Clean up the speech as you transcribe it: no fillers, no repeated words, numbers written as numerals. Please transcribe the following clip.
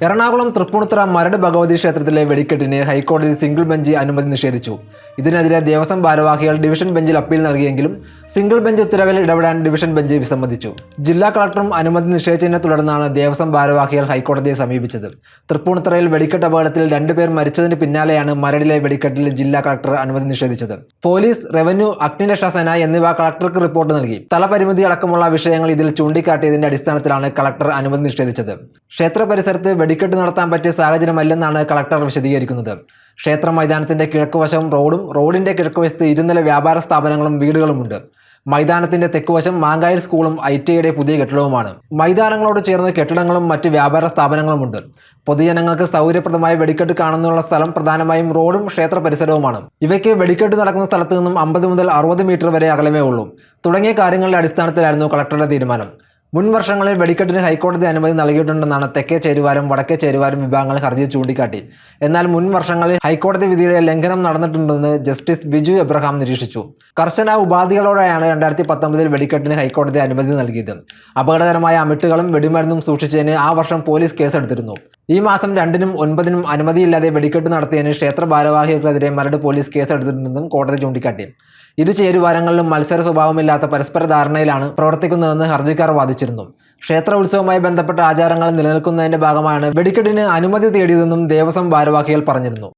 എറണാകുളം തൃപ്പൂണിത്തുറ മരട് ഭഗവതി ക്ഷേത്രത്തിലെ വെടിക്കെട്ടിന് ഹൈക്കോടതി single bench അനുമതി നിഷേധിച്ചു. ഇതിനെതിരെ ദേവസ്വം ഭാരവാഹികൾ ഡിവിഷൻ ബെഞ്ചിൽ അപ്പീൽ നൽകിയെങ്കിലും സിംഗിൾ ബെഞ്ച് ഉത്തരവിൽ ഇടപെടാൻ ഡിവിഷൻ ബെഞ്ച് വിസമ്മതിച്ചു. ജില്ലാ കളക്ടറും അനുമതി നിഷേധിച്ചതിനെ തുടർന്നാണ് ദേവസ്വം ഭാരവാഹികൾ ഹൈക്കോടതിയെ സമീപിച്ചത്. തൃപ്പൂണിത്തുറയിൽ വെടിക്കെട്ട് അപകടത്തിൽ 2 പേർ മരിച്ചതിന് പിന്നാലെയാണ് മരടിലെ വെടിക്കെട്ടിൽ ജില്ലാ കളക്ടർ അനുമതി നിഷേധിച്ചത്. പോലീസ്, റവന്യൂ, അഗ്നിരക്ഷാസേന എന്നിവ കളക്ടർക്ക് റിപ്പോർട്ട് നൽകി. സ്ഥലപരിമിതി അടക്കമുള്ള വിഷയങ്ങൾ ഇതിൽ ചൂണ്ടിക്കാട്ടിയതിന്റെ അടിസ്ഥാനത്തിലാണ് കളക്ടർ അനുമതി നിഷേധിച്ചത്. ക്ഷേത്ര പരിസരത്ത് വെടിക്കെട്ട് നടത്താൻ പറ്റിയ സാഹചര്യമല്ലെന്നാണ് കളക്ടർ വിശദീകരിക്കുന്നത്. ക്ഷേത്ര മൈതാനത്തിന്റെ കിഴക്കുവശം റോഡും റോഡിന്റെ കിഴക്കുവശത്ത് 2 നില വ്യാപാര സ്ഥാപനങ്ങളും വീടുകളുമുണ്ട്. മൈതാനത്തിന്റെ തെക്കുവശം മാങ്കായിൽ സ്കൂളും ITIയുടെ പുതിയ കെട്ടിടവുമാണ്. മൈതാനങ്ങളോട് ചേർന്ന് കെട്ടിടങ്ങളും മറ്റ് വ്യാപാര സ്ഥാപനങ്ങളുമുണ്ട്. പൊതുജനങ്ങൾക്ക് സൗകര്യപ്രദമായ വെടിക്കെട്ട് കാണുന്നതിനുള്ള സ്ഥലം പ്രധാനമായും റോഡും ക്ഷേത്ര പരിസരവുമാണ്. ഇവയ്ക്ക് വെടിക്കെട്ട് നടക്കുന്ന സ്ഥലത്ത് നിന്നും 50 മുതൽ 60 മീറ്റർ വരെ അകലമേ ഉള്ളൂ. തുടങ്ങിയ കാര്യങ്ങളുടെ അടിസ്ഥാനത്തിലായിരുന്നു കളക്ടറുടെ തീരുമാനം. മുൻ വർഷങ്ങളിൽ വെടിക്കെട്ടിന് ഹൈക്കോടതി അനുമതി നൽകിയിട്ടുണ്ടെന്നാണ് തെക്കേ ചേരുവാരും വടക്കേ ചേരുവാരും വിഭാഗങ്ങൾ ഹർജിയിൽ ചൂണ്ടിക്കാട്ടി. എന്നാൽ മുൻ വർഷങ്ങളിൽ ഹൈക്കോടതി വിധിയുടെ ലംഘനം നടന്നിട്ടുണ്ടെന്ന് ജസ്റ്റിസ് ബിജു എബ്രഹാം നിരീക്ഷിച്ചു. കർശന ഉപാധികളോടെയാണ് 2019 വെടിക്കെട്ടിന് ഹൈക്കോടതി അനുമതി നൽകിയത്. അപകടകരമായ അമിട്ടുകളും വെടിമരുന്നും സൂക്ഷിച്ചതിന് ആ വർഷം പോലീസ് കേസെടുത്തിരുന്നു. ഈ മാസം 2-നും 9-നും അനുമതിയില്ലാതെ വെടിക്കെട്ട് നടത്തിയതിന് ക്ഷേത്ര ഭാരവാഹികൾക്കെതിരെ മരട് പോലീസ് കേസെടുത്തിട്ടുണ്ടെന്നും കോടതി ചൂണ്ടിക്കാട്ടി. ഇരു ചേരുവാരങ്ങളിലും മത്സര സ്വഭാവമില്ലാത്ത പരസ്പര ധാരണയിലാണ് പ്രവർത്തിക്കുന്നതെന്ന് ഹർജിക്കാർ വാദിച്ചിരുന്നു. ക്ഷേത്ര ഉത്സവവുമായി ബന്ധപ്പെട്ട ആചാരങ്ങൾ നിലനിൽക്കുന്നതിന്റെ ഭാഗമാണ് വെടിക്കെട്ടിന് അനുമതി തേടിയതെന്നും ദേവസ്വം ഭാരവാഹികൾ പറഞ്ഞിരുന്നു.